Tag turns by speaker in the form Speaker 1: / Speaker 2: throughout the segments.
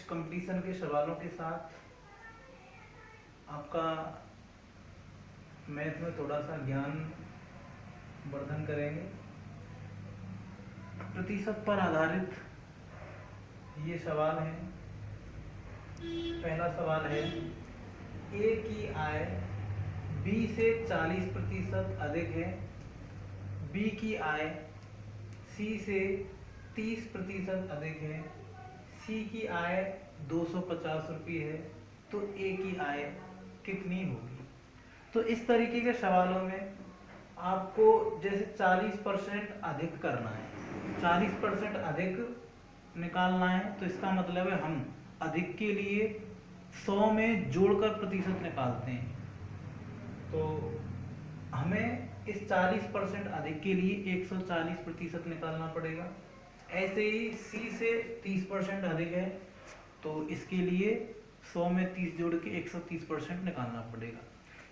Speaker 1: Competition के सवालों के साथ आपका मैथ में थोड़ा सा ज्ञान वर्धन करेंगे। प्रतिशत पर आधारित ये सवाल है। पहला सवाल है, ए की आय बी से 40% अधिक है, बी की आय सी से 30% अधिक है, सी की आय 250 रुपये है, तो ए की आय कितनी होगी। तो इस तरीके के सवालों में आपको जैसे 40% अधिक करना है, 40% अधिक निकालना है, तो इसका मतलब है हम अधिक के लिए 100 में जोड़कर प्रतिशत निकालते हैं। तो हमें इस 40% अधिक के लिए 140% निकालना पड़ेगा। ऐसे ही सी से 30% अधिक है, तो इसके लिए 100 में 30 जोड़ के 130% निकालना पड़ेगा।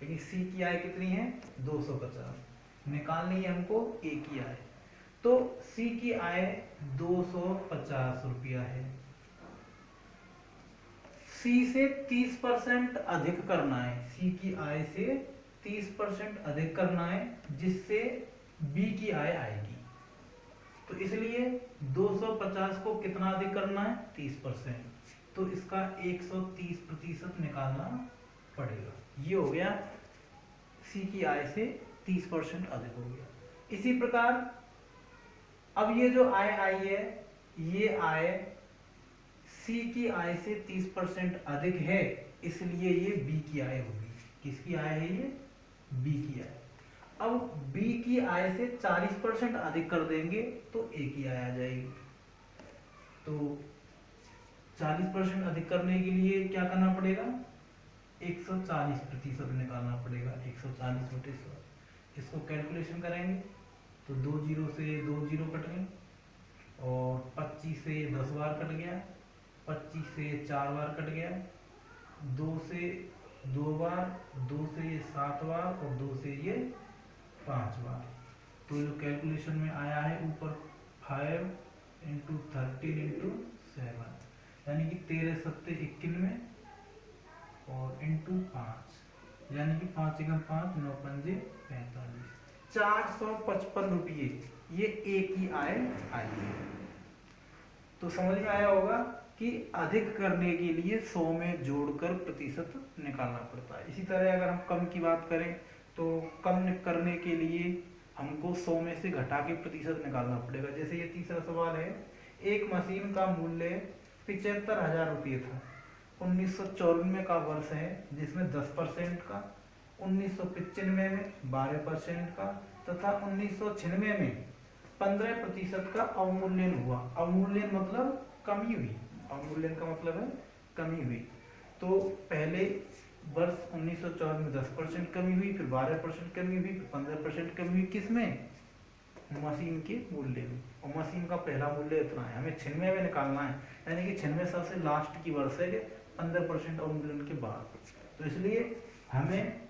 Speaker 1: लेकिन सी की आय कितनी है, 250 निकालनी है हमको ए की आय। तो सी की आय 250 रुपया है। सी से 30% अधिक करना है, सी की आय से 30% अधिक करना है, जिससे बी की आय आएगी। तो इसलिए 250 को कितना अधिक करना है, 30%, तो इसका 130% निकालना पड़ेगा। ये हो गया सी की आय से 30% अधिक हो गया। इसी प्रकार अब ये जो आय आई है, ये आय सी की आय से 30% अधिक है, इसलिए ये बी की आय होगी। किसकी आय है ये, बी की आय। अब बी की आय से 40% अधिक कर देंगे तो ए की आय आ जाएगी। तो 40% अधिक करने के लिए क्या करना पड़ेगा, 140% निकालना पड़ेगा। 140/100 इसको कैलकुलेशन करेंगे तो 2 जीरो से 2 जीरो कट गए, और 25 से 10 बार कट गया, 25 से 4 बार कट गया, 2 से 2 बार, 2 से ये 7 बार, और 2 से ये 5 बार। तो जो कैलकुलेशन में आया है ऊपर 5 × 13 × 7, यानी कि 13 सत्ते 91, और इंटू 5, यानी कि 5 × 5 9 पंजे 45, 455 रुपये ये ए की आय आई है। तो समझ में आया होगा कि अधिक करने के लिए 100 में जोड़कर प्रतिशत निकालना पड़ता है। इसी तरह अगर हम कम की बात करें तो कम करने के लिए हमको 100 में से घटा के प्रतिशत निकालना पड़ेगा। जैसे ये तीसरा सवाल है, एक मशीन का मूल्य 75,000 रुपये था। 1994 का वर्ष है, जिसमें 10% का, 1995 में 12% का, तथा 1996 में 15% का अवमूल्यन हुआ। अवमूल्यन मतलब कमी हुई, अवमूल्यन का मतलब है कमी हुई। तो पहले वर्ष 1994 में 10% कमी हुई, फिर 12% कमी हुई, फिर 15% कमी हुई। किसमें, मशीन के मूल्य में। और मशीन का पहला मूल्य इतना है, हमें 96 में निकालना है, यानी कि 96 सबसे लास्ट की वर्ष है, 15% अवमूल्यन के बाद। तो इसलिए हमें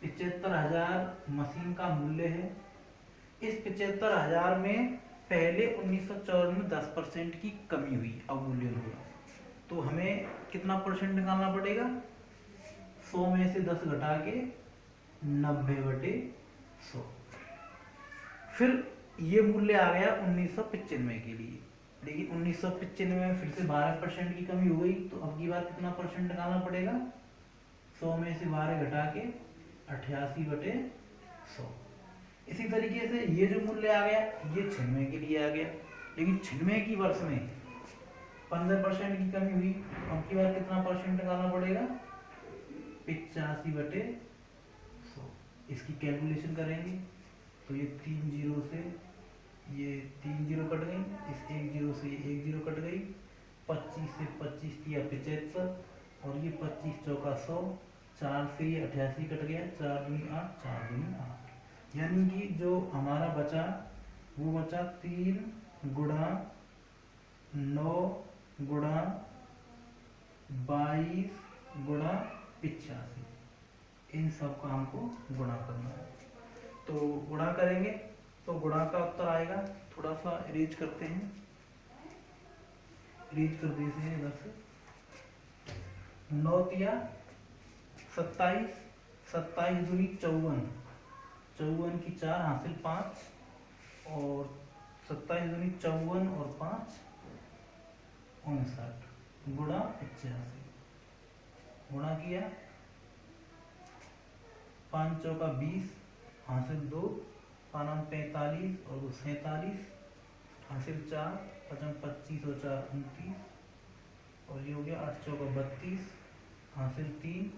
Speaker 1: 75,000 मशीन का मूल्य है। इस 75,000 में पहले 1994 में 10% की कमी हुई, अवमूल्यन हुआ। तो हमें कितना परसेंट निकालना पड़ेगा, 100 में से 10 घटा के 90/100। फिर ये मूल्य आ गया 1995 के लिए। लेकिन 1995 में फिर से 12% की कमी हो गई, तो अब की बार कितना परसेंट निकालना पड़ेगा, 100 में से 12 घटा के 88/100। इसी तरीके से ये जो मूल्य आ गया, ये 96 के लिए आ गया। लेकिन 96 की वर्ष में 15% की कमी हुई, अब की बार कितना परसेंट निकालना पड़ेगा, 85/100। इसकी कैलकुलेशन करेंगे तो ये 3 जीरो से ये 3 जीरो कट गई, इस 1 जीरो से 1 जीरो कट गई, 25 से 25 दिया 75, और ये 25 चौका 100, 4 से ये 88 कट गया, 4 दूनी 8, 4 दूनी 8, यानी कि जो हमारा बचा वो बचा 3 गुणा 9 गुणा 22 गुणा 85। इन सब का हमको गुणा करना है। तो गुणा करेंगे तो गुणा का उत्तर आएगा, थोड़ा सा इरेज करते हैं, इरेज कर दीजिए इधर से। 9 तिया 27, 27 दूनी 54, 54 की 4 हासिल 5, और 27 दूनी 54 और 5 59 गुणा 85, गुणा किया 5 चौका 20 हासिल 2, 5 45 और 2 47 हासिल 4, 5 25 और 4 29, और ये हो गया 8 चौका 32 हासिल 3,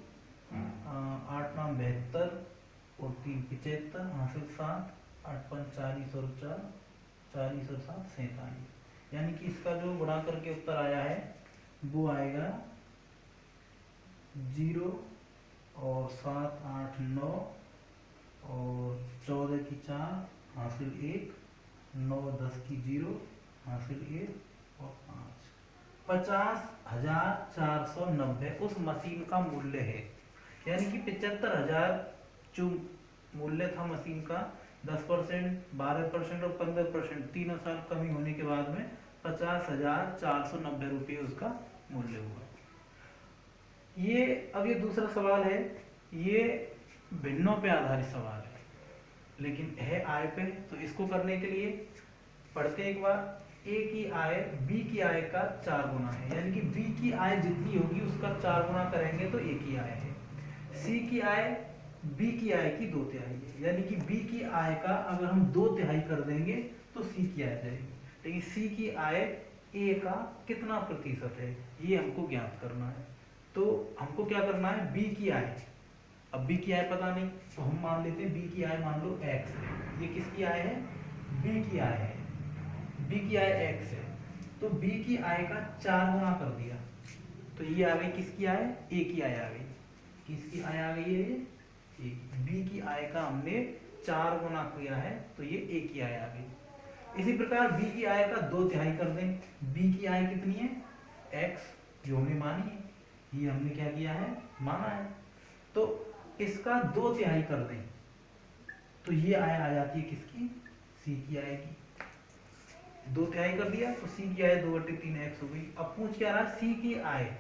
Speaker 1: 8 9 72 और 3 75 हासिल 7, 8 5 40 और 4 40 और 7 47। यानी कि इसका जो गुणा करके उत्तर आया है वो आएगा 0 और 7 8 9 और 14 की 4 हासिल 1, 9 10 की 0 हासिल 1 और 5। 50,490 उस मशीन का मूल्य है। यानी कि 75,000 जो मूल्य था मशीन का 10%, 12% और 15% तीनों साल कमी होने के बाद में 50,490 रुपये उसका मूल्य हुआ। ये अब ये दूसरा सवाल है, ये भिन्नों पे आधारित सवाल है लेकिन है आय पे। तो इसको करने के लिए पढ़ते एक बार। ए की आय बी की आय का 4 गुना है, यानी कि बी की आय जितनी होगी उसका 4 गुना करेंगे तो ए की आय है। सी की आय बी की आय की 2 तिहाई है, यानी कि बी की आय का अगर हम 2 तिहाई कर देंगे तो सी की आय जाएगी। लेकिन सी की आय ए का कितना प्रतिशत है ये हमको ज्ञात करना है। तो हमको क्या करना है, बी की आय, अब बी की आय पता नहीं तो हम मान लेते हैं बी की आय मान लो एक्स है। ये किसकी आय है, बी की आय है, बी की आय एक्स है। तो बी की आय का 4 गुना कर दिया तो ये आ गई किसकी आय, ए की आय आ गई। किसकी आय आ गई है, ए। बी की आय का हमने 4 गुना किया है तो ये ए की आय आ गई। इसी प्रकार बी की आय का 2 तिहाई कर दें। बी की आय कितनी है, एक्स, जो हमने मानी है, ये हमने क्या किया है, माना है। तो इसका 2 तिहाई कर दें तो ये आय आ जाती है किसकी, सी की आय की। 2 तिहाई कर दिया तो सी की आय 2/3 एक्स हो गई। अब पूछ क्या रहा, सी की आय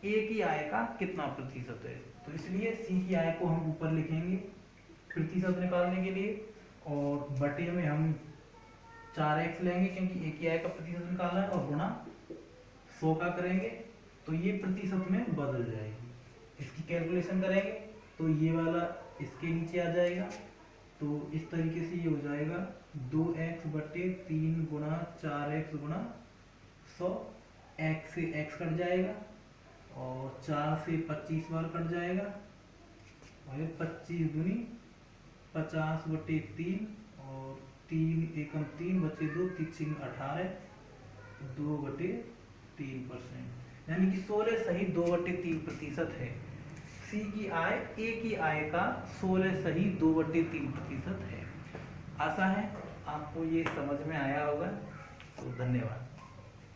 Speaker 1: ए की आय का कितना प्रतिशत है। तो इसलिए सी की आय को हम ऊपर लिखेंगे प्रतिशत निकालने के लिए, और बटे में हम 4x लेंगे क्योंकि ए की आय का प्रतिशत निकालना है, और गुणा 100 का करेंगे तो ये प्रतिशत में बदल जाएगी। इसकी कैलकुलेशन करेंगे तो ये वाला इसके नीचे आ जाएगा। तो इस तरीके से ये हो जाएगा 2x/3 गुणा 4x गुणा 100। x से x कट जाएगा और 4 से 25 बार कट जाएगा, और 25 दूनी 50/3 और 3 एकम 3 बचे 2 3 18 2/3%, यानी कि 16 सही 2/3% है। सी की आय ए की आय का 16 सही 2/3% है। आशा है आपको ये समझ में आया होगा। तो धन्यवाद।